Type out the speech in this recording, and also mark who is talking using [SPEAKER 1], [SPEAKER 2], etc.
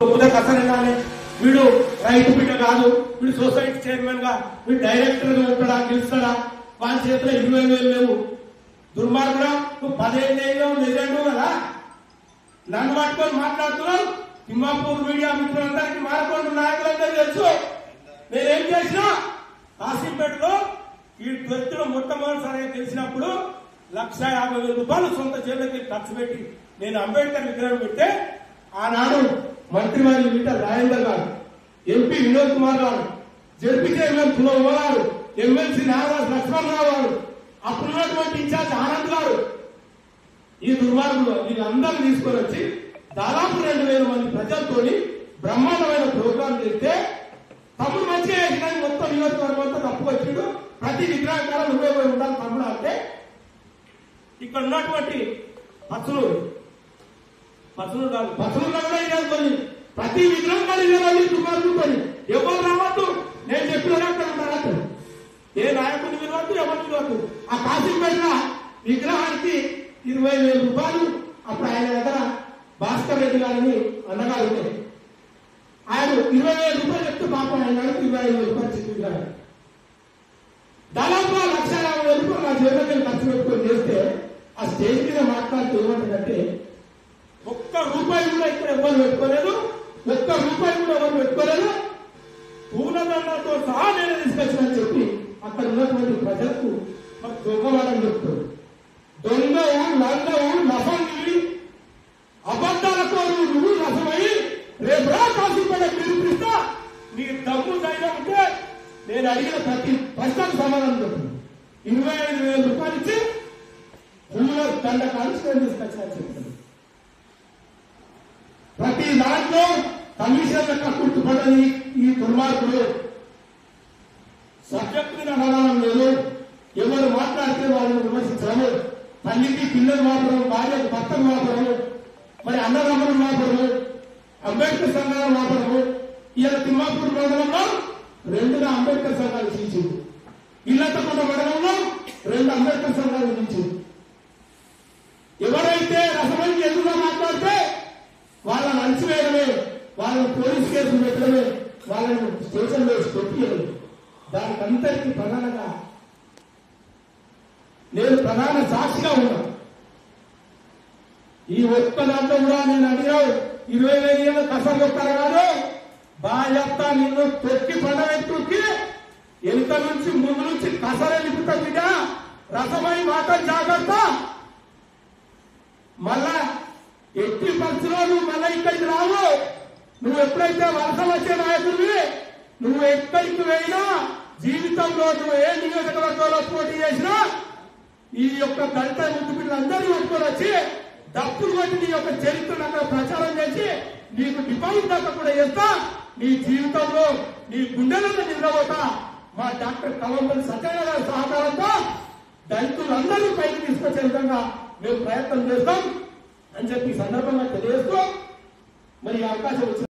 [SPEAKER 1] వీడు రైతు బిడ్డ కాదు, వీడు సొసైటీ చైర్మన్ గా వీడు డైరెక్టర్ గా ఉంటాడా గెలుస్తాడా, వాళ్ళ చేతిలో 20,000 లేవు. దుర్మార్గుడా, నువ్వు 15 ఏళ్ళు నిజండు కదా, నన్ను పట్టుకొని మాట్లాడుతున్నావు. తిమ్మాపూర్ మీడియా మిత్రులందరికీ మారకుండా నాయకులందరూ తెలుసు. నేనేం చేసినా కాశీపేటలో ఈ వ్యక్తులు మొట్టమొదటిసారిగా తెలిసినప్పుడు 1,50,000 రూపాయలు సొంత జేబులకి ఖర్చు పెట్టి నేను అంబేద్కర్ విగ్రహం పెడితే ఆనాడు మంత్రివర్యులు ఈటల రాజేందర్ గారు, ఎంపీ వినోద్ కుమార్ గారు, జడ్పీ చైర్మన్ పునవ్ గారు, ఎమ్మెల్సీ నాగరాజు లక్ష్మణరావు గారు, అప్పుడున్నటువంటి ఇన్ఛార్జ్ ఆనంద్ గారు, ఈ దుర్మార్గులు వీళ్ళందరూ తీసుకొని వచ్చి దాదాపు 2,000 మంది ప్రజలతోని బ్రహ్మాండమైన ప్రోగ్రాం చేస్తే తమ్ముడు మంచిగా వేసినాన్ని మొత్తం నియోజకవర్గం అంతా తప్పుకొచ్చిండు. ప్రతి విగ్రహం కాలం నువ్వే పోయి ఉండాలి తమ్ముడు అంటే ఇక్కడ ఉన్నటువంటి పచ్చులు కూడా కొన్ని ప్రతి విగ్రహం కాదు 20 దుర్మార్గులు కొని ఎవరు రావద్దు. నేను చెప్పిన అక్కడ ఉంటారు, ఏ నాయకుడిని వినవద్దు, ఎవరు వినవద్దు. ఆ కాశీపేట విగ్రహానికి 20,000 రూపాయలు అప్పుడు ఆయన దగ్గర భాస్కర్ రెడ్డి గారిని అన్నగారు ఉంటాయి. ఆయన 20,000 రూపాయలు చెప్తే పాపం ఆయన 25,000 రూపాయలు చెప్పారు. దాదాపు 1,50,000 రూపాయలు నా జీవితం ఖర్చు పెట్టుకొని చేస్తే ఆ స్టేజ్ మీద మాట్లాడుతూ ఏమంటుందంటే, ఒక్క రూపాయి కూడా ఇక్కడ ఎవరు పెట్టుకోలేదు, ఒక్క రూపాయి కూడా ఎవరు పెట్టుకోలేదు, పూలదండలతో సహా నేను తీసుకొచ్చానని చెప్పి అక్కడ ఉన్నటువంటి ప్రజలకు మాకు దొంగవాడని చెప్తాడు. దొంగవు, లంగవు, నఫంగి, అబద్ధాలతో నువ్వు నశమై రేపు రా కాశీపేట నిరూపిస్తా. నీకు దమ్ము ధైర్యం ఉంటే నేను అడిగిన ప్రతి ప్రశ్నకు సమాధానం చెప్తాను. 25,000 రూపాయలు ఇచ్చి పూల దండ కాల్చి నేను తీసుకొచ్చానని చెప్తాను. ప్రతి దాంట్లో కమిషన్ లెక్క గుర్తుపడని ఈ దుర్మార్గులు సబ్జెక్ట్ మీద అవగాహన లేదు. ఎవరు మాట్లాడితే వాళ్ళని విమర్శించడము, తల్లికి పిల్లలు మాత్రం, భార్యకు భర్తకు మాత్రము, మరి అన్నదమ్ములు మాత్రము, అంబేద్కర్ సంఘాలు మాత్రము. ఇలా తిమ్మాపూర్ మండలంలో 2 అంబేద్కర్ సంఘాలు చీల్చింది, ఇల్లంతకొండ మండలంలో 2 అంబేద్కర్ సంఘాలు చీల్చింది. ఎవరైతే రసమైకి ఎదురుగా మాట్లాడితే వాళ్ళని అణచివేయడమే, వాళ్ళని పోలీసు కేసులు పెట్టడమే, వాళ్ళని స్టేషన్ వేసి పెట్టియడం. దానికి అంతటికీ ప్రధానంగా నేను ప్రధాన సాక్షిగా ఉన్నా. ఈ ఒక్క దాంట్లో కూడా నేను అడిగావు 20,000 ఏళ్ళ కసలు చెప్తారు కాదు, బాగా చెప్తా. నిన్ను తొక్కి పండబెట్టుకి వెనుక నుంచి ముందు నుంచి కసరే నిపుతా బిడ్డ, రసమై మాత్రం జాగ్రత్త. మళ్ళా ఎట్టి పరిస్థితుల్లో నువ్వు మళ్ళా ఇక్కడికి రావు. నువ్వు ఎప్పుడైతే వలస వచ్చే నాయకుడివి, నువ్వు ఎక్కడికి వెళ్ళినా జీవితంలో నువ్వు ఏ నియోజకవర్గంలో పోటీ చేసినా ఈ యొక్క దళిత ముద్దు బిడ్డలందరినీ పట్టుకొని వచ్చి డప్పులు కొట్టి నీ యొక్క చరిత్రను అక్కడ ప్రచారం చేసి నీకు డిపాజిట్ దాకా కూడా చేస్తా. నీ జీవితంలో నీ గుండెలను నిద్రపోతా. మా డాక్టర్ కవంపల్లి సత్యనారాయణ గారి సహకారంతో దళితులందరూ పైకి తీసుకొచ్చే విధంగా మేము ప్రయత్నం చేస్తాం అని చెప్పి సందర్భంగా తెలియజేస్తూ మరి అవకాశం వచ్చింది.